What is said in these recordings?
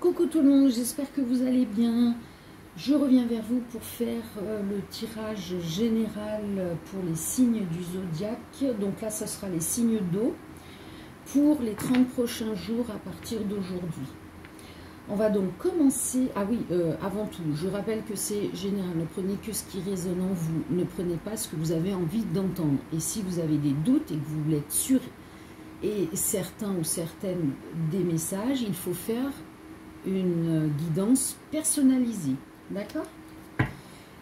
Coucou tout le monde, j'espère que vous allez bien. Je reviens vers vous pour faire le tirage général pour les signes du zodiaque. Donc là, ce sera les signes d'eau pour les 30 prochains jours à partir d'aujourd'hui. On va donc commencer. Ah oui, avant tout, je rappelle que c'est général. Ne prenez que ce qui résonne en vous. Ne prenez pas ce que vous avez envie d'entendre. Et si vous avez des doutes et que vous voulez être sûr et certains ou certaines des messages, il faut faire une guidance personnalisée. D'accord?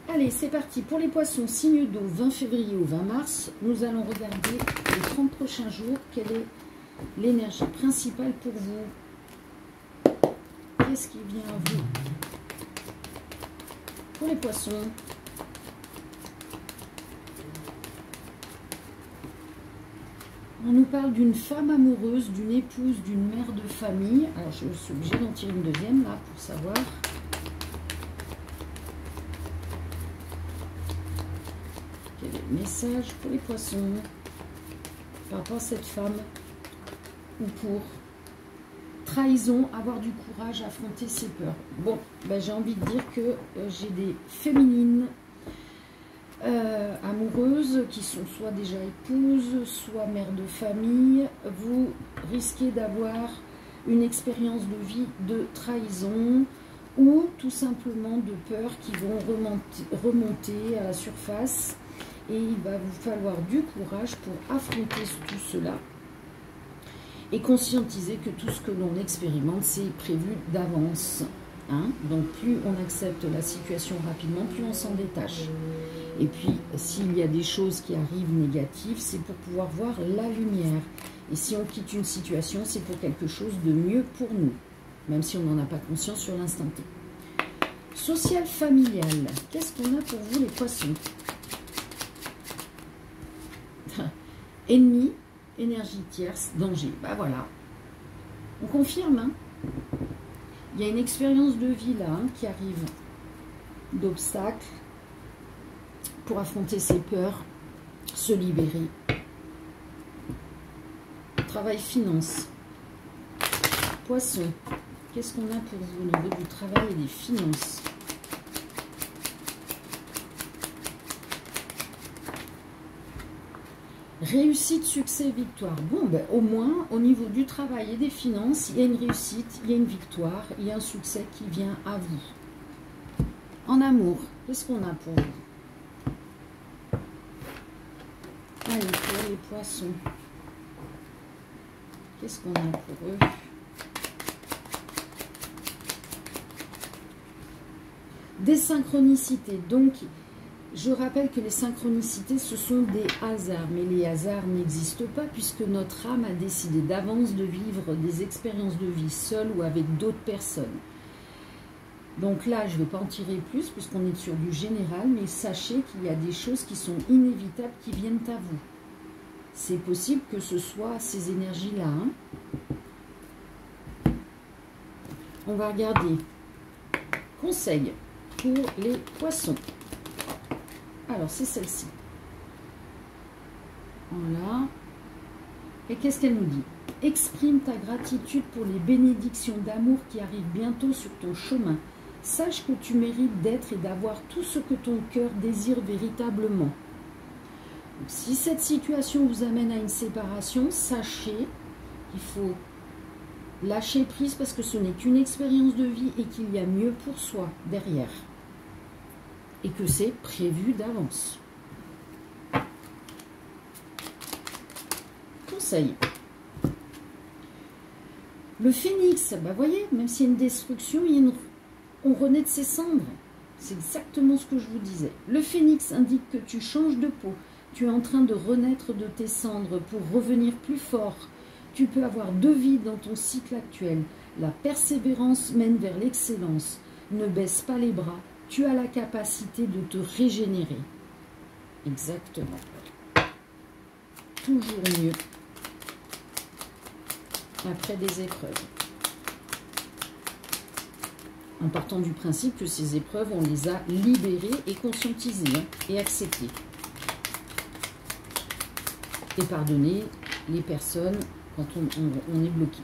Allez, c'est parti. Pour les poissons, signe d'eau, 20 février au 20 mars, nous allons regarder les 30 prochains jours. Quelle est l'énergie principale pour vous? Qu'est-ce qui vient à vous? Pour les poissons, on nous parle d'une femme amoureuse, d'une épouse, d'une mère de famille. Alors, je suis obligée d'en tirer une deuxième, là, pour savoir. Quel est le message pour les poissons par rapport à cette femme? Ou pour trahison, avoir du courage, affronter ses peurs. Bon, ben, j'ai envie de dire que j'ai des féminines amoureuses qui sont soit déjà épouses, soit mères de famille. Vous risquez d'avoir une expérience de vie de trahison ou tout simplement de peurs qui vont remonter à la surface, et il va vous falloir du courage pour affronter tout cela et conscientiser que tout ce que l'on expérimente, c'est prévu d'avance. Hein? Donc plus on accepte la situation rapidement, plus on s'en détache. Et puis s'il y a des choses qui arrivent négatives, c'est pour pouvoir voir la lumière. Et si on quitte une situation, c'est pour quelque chose de mieux pour nous, même si on n'en a pas conscience sur l'instant T. Social, familial, qu'est-ce qu'on a pour vous les poissons? Ennemi, énergie tierce, danger. Bah voilà, on confirme, hein. Il y a une expérience de vie là, hein, qui arrive, d'obstacles pour affronter ses peurs, se libérer. Travail, finance. Poisson, qu'est-ce qu'on a pour vous au niveau du travail et des finances? Réussite, succès, victoire. Bon, ben, au moins, au niveau du travail et des finances, il y a une réussite, il y a une victoire, il y a un succès qui vient à vous. En amour, qu'est-ce qu'on a pour vous? Allez, pour les poissons, qu'est-ce qu'on a pour eux? Des synchronicités, donc... Je rappelle que les synchronicités, ce sont des hasards, mais les hasards n'existent pas puisque notre âme a décidé d'avance de vivre des expériences de vie seule ou avec d'autres personnes. Donc là, je ne vais pas en tirer plus puisqu'on est sur du général, mais sachez qu'il y a des choses qui sont inévitables qui viennent à vous. C'est possible que ce soit ces énergies-là. Hein. On va regarder. Conseil pour les poissons. Alors, c'est celle-ci. Voilà. Et qu'est-ce qu'elle nous dit? Exprime ta gratitude pour les bénédictions d'amour qui arrivent bientôt sur ton chemin. Sache que tu mérites d'être et d'avoir tout ce que ton cœur désire véritablement. Donc, si cette situation vous amène à une séparation, sachez qu'il faut lâcher prise parce que ce n'est qu'une expérience de vie et qu'il y a mieux pour soi derrière. Et que c'est prévu d'avance. Conseil. Le phénix, bah voyez, même s'il y a une destruction, on renaît de ses cendres. C'est exactement ce que je vous disais. Le phénix indique que tu changes de peau. Tu es en train de renaître de tes cendres pour revenir plus fort. Tu peux avoir deux vies dans ton cycle actuel. La persévérance mène vers l'excellence. Ne baisse pas les bras. Tu as la capacité de te régénérer. Exactement. Toujours mieux. Après des épreuves. En partant du principe que ces épreuves, on les a libérées et conscientisées, hein, et acceptées. Et pardonner les personnes quand on est bloqué.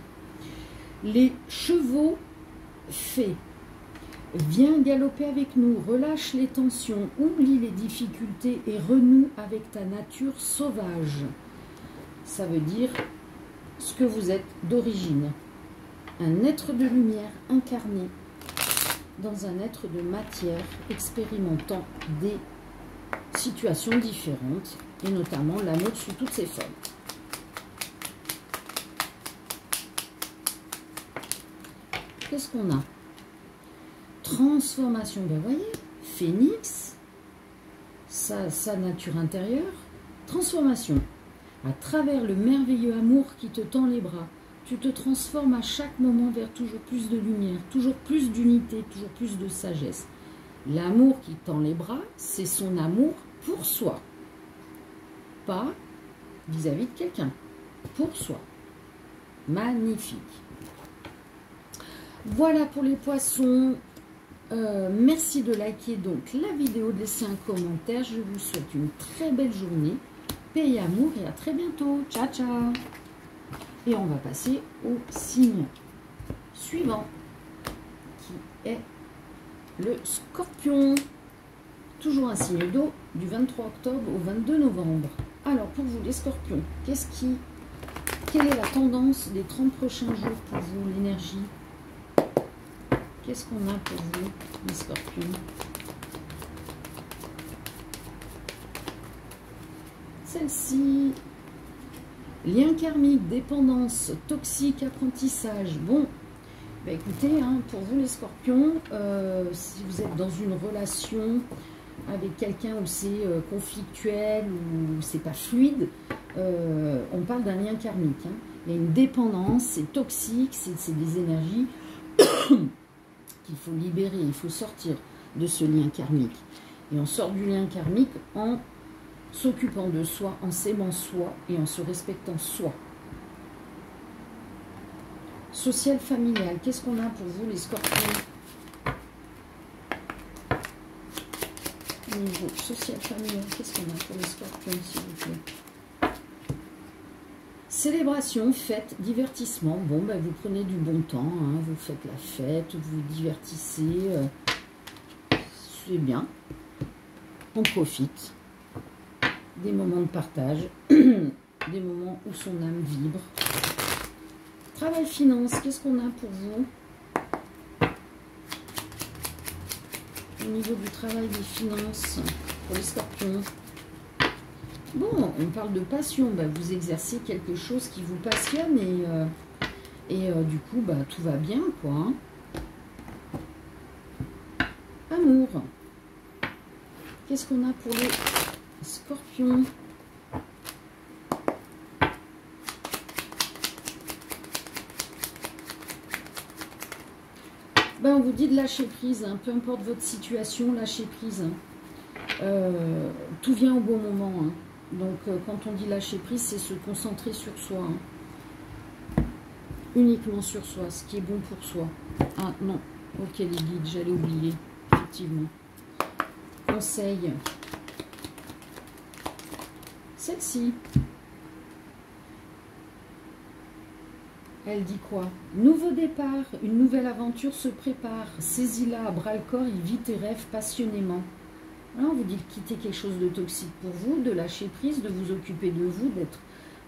Les chevaux fais. Viens galoper avec nous, relâche les tensions, oublie les difficultés et renoue avec ta nature sauvage. Ça veut dire ce que vous êtes d'origine. Un être de lumière incarné dans un être de matière, expérimentant des situations différentes, et notamment l'amour sous toutes ses formes. Qu'est-ce qu'on a? Transformation, ben voyez, phénix, sa nature intérieure, transformation. À travers le merveilleux amour qui te tend les bras, tu te transformes à chaque moment vers toujours plus de lumière, toujours plus d'unité, toujours plus de sagesse. L'amour qui tend les bras, c'est son amour pour soi, pas vis-à-vis de quelqu'un, pour soi. Magnifique. Voilà pour les poissons. Merci de liker donc la vidéo, de laisser un commentaire. Je vous souhaite une très belle journée. Paix et amour et à très bientôt. Ciao, ciao. Et on va passer au signe suivant, qui est le Scorpion. Toujours un signe d'eau, du 23 octobre au 22 novembre. Alors, pour vous, les Scorpions, quelle est la tendance des 30 prochains jours pour vous, l'énergie? Qu'est-ce qu'on a pour vous, les Scorpions? Celle-ci, lien karmique, dépendance, toxique, apprentissage. Bon, bah écoutez, hein, pour vous les Scorpions, si vous êtes dans une relation avec quelqu'un où c'est conflictuel, où c'est pas fluide, on parle d'un lien karmique. Hein. Il y a une dépendance, c'est toxique, c'est des énergies qu'il faut libérer, il faut sortir de ce lien karmique. Et on sort du lien karmique en s'occupant de soi, en s'aimant soi et en se respectant soi. Social, familial, qu'est-ce qu'on a pour vous les Scorpions? Au niveau social, familial, qu'est-ce qu'on a pour les Scorpions, s'il vous plaît? Célébration, fête, divertissement. Bon, ben, vous prenez du bon temps, hein, vous faites la fête, vous vous divertissez. C'est bien. On profite. Des moments de partage, des moments où son âme vibre. Travail, finance, qu'est-ce qu'on a pour vous? Au niveau du travail des finances, pour les Scorpions. Bon, on parle de passion, bah, vous exercez quelque chose qui vous passionne et du coup, bah, tout va bien, quoi. Hein. Amour. Qu'est-ce qu'on a pour les Scorpions? Ben, on vous dit de lâcher prise, hein, peu importe votre situation, lâcher prise. Tout vient au bon moment. Hein. Donc, quand on dit lâcher prise, c'est se concentrer sur soi. Hein. Uniquement sur soi, ce qui est bon pour soi. Ah non, ok les guides, j'allais oublier, effectivement. Conseil. Celle-ci. Elle dit quoi? Nouveau départ, une nouvelle aventure se prépare. Saisis-la à bras-le-corps et vis tes rêves passionnément. Là, on vous dit de quitter quelque chose de toxique pour vous, de lâcher prise, de vous occuper de vous,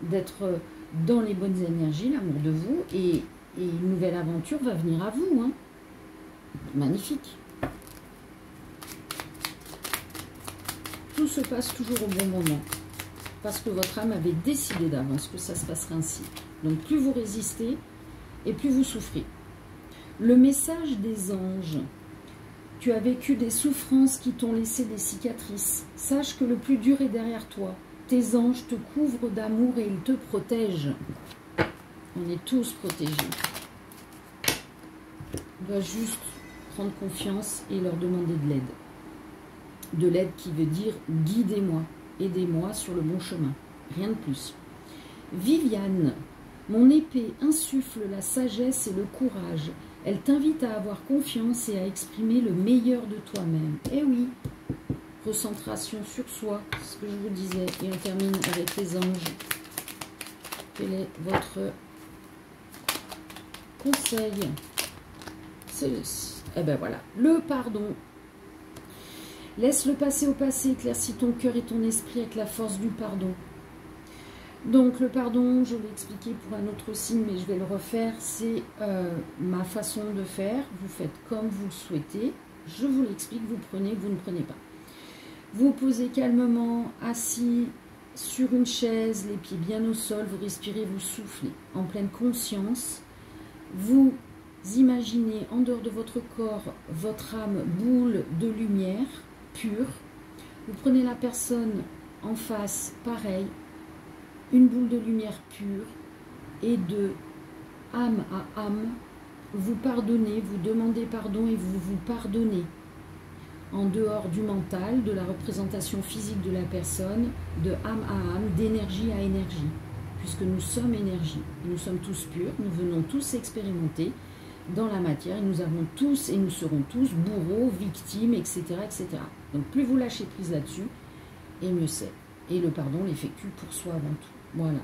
d'être dans les bonnes énergies, l'amour de vous. Et une nouvelle aventure va venir à vous. Hein. Magnifique. Tout se passe toujours au bon moment. Parce que votre âme avait décidé d'avance que ça se passerait ainsi. Donc plus vous résistez et plus vous souffrez. Le message des anges. Tu as vécu des souffrances qui t'ont laissé des cicatrices. Sache que le plus dur est derrière toi. Tes anges te couvrent d'amour et ils te protègent. On est tous protégés. On doit juste prendre confiance et leur demander de l'aide. De l'aide qui veut dire guidez-moi, aidez-moi sur le bon chemin. Rien de plus. Viviane. Mon épée insuffle la sagesse et le courage. Elle t'invite à avoir confiance et à exprimer le meilleur de toi-même. Eh oui, recentration sur soi, ce que je vous disais. Et on termine avec les anges. Quel est votre conseil? Eh ben voilà, le pardon. Laisse le passé au passé, éclaircis ton cœur et ton esprit avec la force du pardon. Donc le pardon, je l'ai expliqué pour un autre signe, mais je vais le refaire, c'est ma façon de faire. Vous faites comme vous le souhaitez. Je vous l'explique, vous prenez, vous ne prenez pas. Vous posez calmement, assis sur une chaise, les pieds bien au sol, vous respirez, vous soufflez en pleine conscience. Vous imaginez en dehors de votre corps, votre âme boule de lumière pure. Vous prenez la personne en face, pareil, une boule de lumière pure, et de âme à âme, vous pardonnez, vous demandez pardon et vous vous pardonnez. En dehors du mental, de la représentation physique de la personne, de âme à âme, d'énergie à énergie, puisque nous sommes énergie, nous sommes tous purs, nous venons tous expérimenter dans la matière, et nous avons tous et nous serons tous bourreaux, victimes, etc., etc. Donc plus vous lâchez prise là-dessus, et mieux c'est. Et le pardon l'effectue pour soi avant tout. Voilà.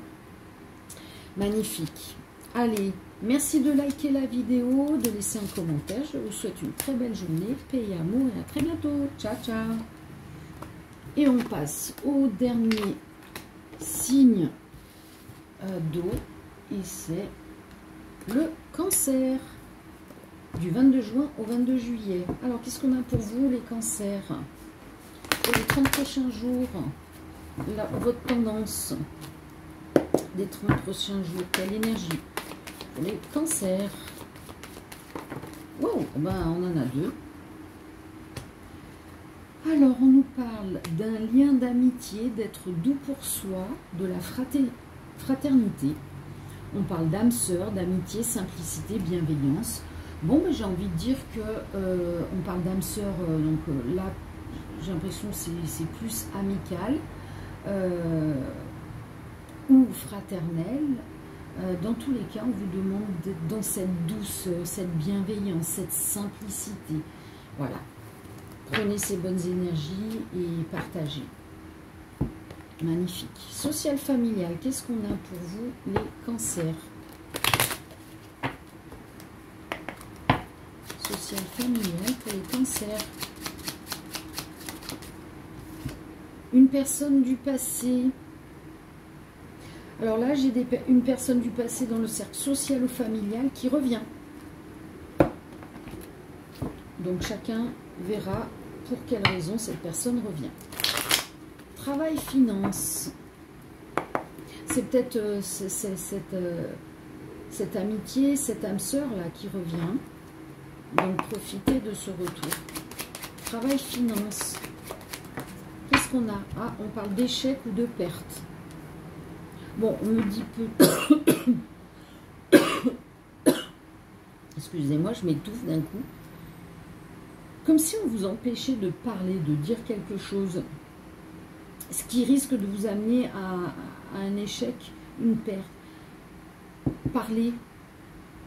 Magnifique. Allez, merci de liker la vidéo, de laisser un commentaire. Je vous souhaite une très belle journée. Paix et amour et à très bientôt. Ciao, ciao. Et on passe au dernier signe d'eau. Et c'est le Cancer. Du 22 juin au 22 juillet. Alors, qu'est-ce qu'on a pour vous, les cancers? Pour les 30 prochains jours, votre tendance des 30 prochains jours, quelle énergie? Pour les cancers. Wow, ben, on en a deux. Alors, on nous parle d'un lien d'amitié, d'être doux pour soi, de la fraternité. On parle d'âme sœur, d'amitié, simplicité, bienveillance. Bon, ben, j'ai envie de dire que on parle d'âme sœur, donc là, j'ai l'impression que c'est plus amical ou fraternel. Dans tous les cas, on vous demande d'être dans cette douceur, cette bienveillance, cette simplicité. Voilà. Prenez ces bonnes énergies et partagez. Magnifique. Social familial, qu'est-ce qu'on a pour vous, les cancers? Social familial pour les cancers. Une personne du passé. Alors là, j'ai une personne du passé dans le cercle social ou familial qui revient. Donc chacun verra pour quelle raison cette personne revient. Travail, finance. C'est peut-être cette amitié, cette âme sœur là qui revient. Donc profitez de ce retour. Travail, finance. Qu'est-ce qu'on a? Ah, on parle d'échec ou de perte. Bon, on me dit peu. Excusez-moi, je m'étouffe d'un coup. Comme si on vous empêchait de parler, de dire quelque chose. Ce qui risque de vous amener à un échec, une perte. Parlez.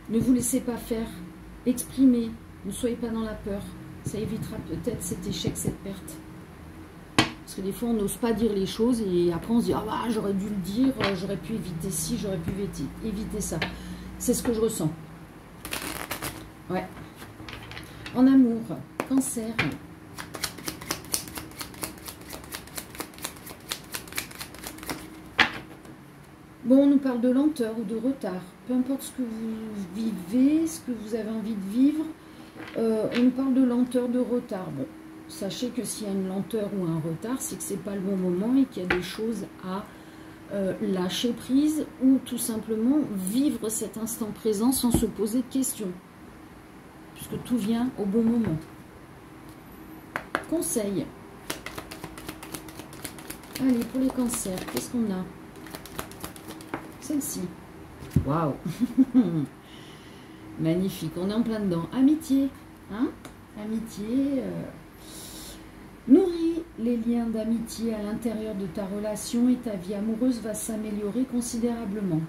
Ne vous laissez pas faire. Exprimez. Ne soyez pas dans la peur. Ça évitera peut-être cet échec, cette perte. Parce que des fois, on n'ose pas dire les choses et après, on se dit « Ah bah, j'aurais dû le dire, j'aurais pu éviter ci, j'aurais pu éviter ça. » C'est ce que je ressens. Ouais. En amour, cancer. Bon, on nous parle de lenteur ou de retard. Peu importe ce que vous vivez, ce que vous avez envie de vivre, on nous parle de lenteur, de retard. Bon. Sachez que s'il y a une lenteur ou un retard, c'est que ce n'est pas le bon moment et qu'il y a des choses à lâcher prise ou tout simplement vivre cet instant présent sans se poser de questions. Puisque tout vient au bon moment. Conseil. Allez, pour les cancers, qu'est-ce qu'on a? Celle-ci. Waouh. Magnifique, on est en plein dedans. Amitié. Hein? Amitié. Nourris les liens d'amitié à l'intérieur de ta relation et ta vie amoureuse va s'améliorer considérablement.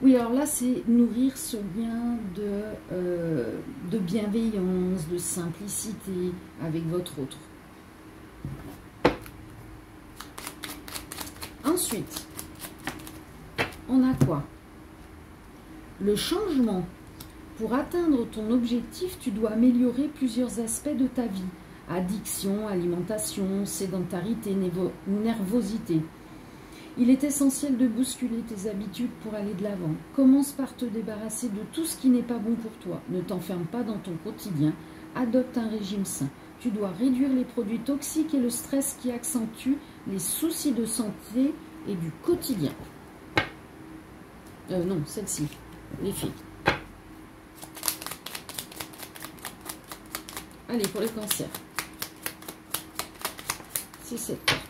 Oui, alors là, c'est nourrir ce lien de bienveillance, de simplicité avec votre autre. Ensuite, on a quoi? Le changement. Pour atteindre ton objectif, tu dois améliorer plusieurs aspects de ta vie. Addiction, alimentation, sédentarité, nervosité. Il est essentiel de bousculer tes habitudes pour aller de l'avant. Commence par te débarrasser de tout ce qui n'est pas bon pour toi. Ne t'enferme pas dans ton quotidien. Adopte un régime sain. Tu dois réduire les produits toxiques et le stress qui accentuent les soucis de santé et du quotidien. Non, celle-ci, les filles. Allez, pour les cancers. C'est cette carte.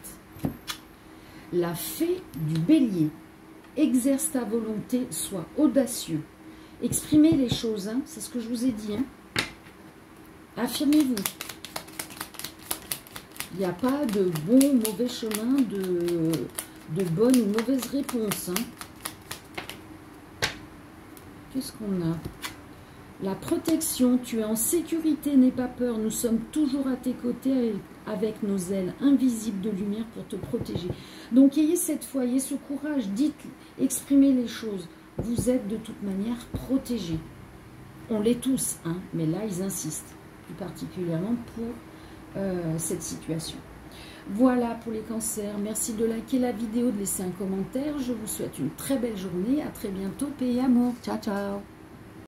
La fée du bélier. Exerce ta volonté, sois audacieux. Exprimez les choses, hein, c'est ce que je vous ai dit. Hein. Affirmez-vous. Il n'y a pas de bon ou mauvais chemin, de bonne ou mauvaise réponse. Hein. Qu'est-ce qu'on a? La protection, tu es en sécurité, n'aie pas peur. Nous sommes toujours à tes côtés avec nos ailes invisibles de lumière pour te protéger. Donc ayez cette foi, ayez ce courage, dites, exprimez les choses. Vous êtes de toute manière protégés. On l'est tous, hein, mais là ils insistent, plus particulièrement pour cette situation. Voilà pour les cancers. Merci de liker la vidéo, de laisser un commentaire. Je vous souhaite une très belle journée. À très bientôt. Paix et amour. Ciao, ciao.